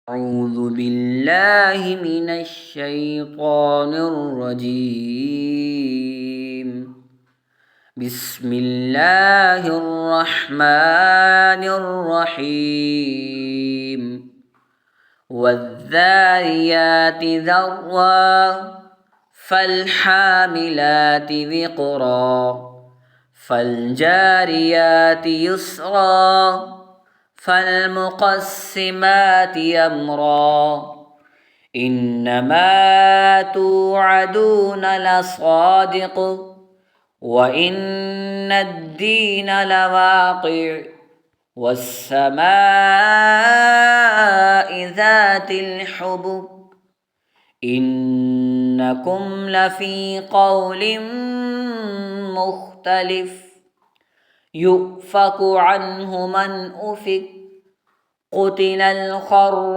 أعوذ بالله من الشيطان الرجيم. بسم الله الرحمن الرحيم. والذاريات ذروا فالحاملات وقرا فالجاريات يسرا فالمقسمات أمرا إنما توعدون لصادق وإن الدين لواقع والسماء ذات الحبك إنكم لفي قول مختلف يؤفك عنه من أفك قتل الخر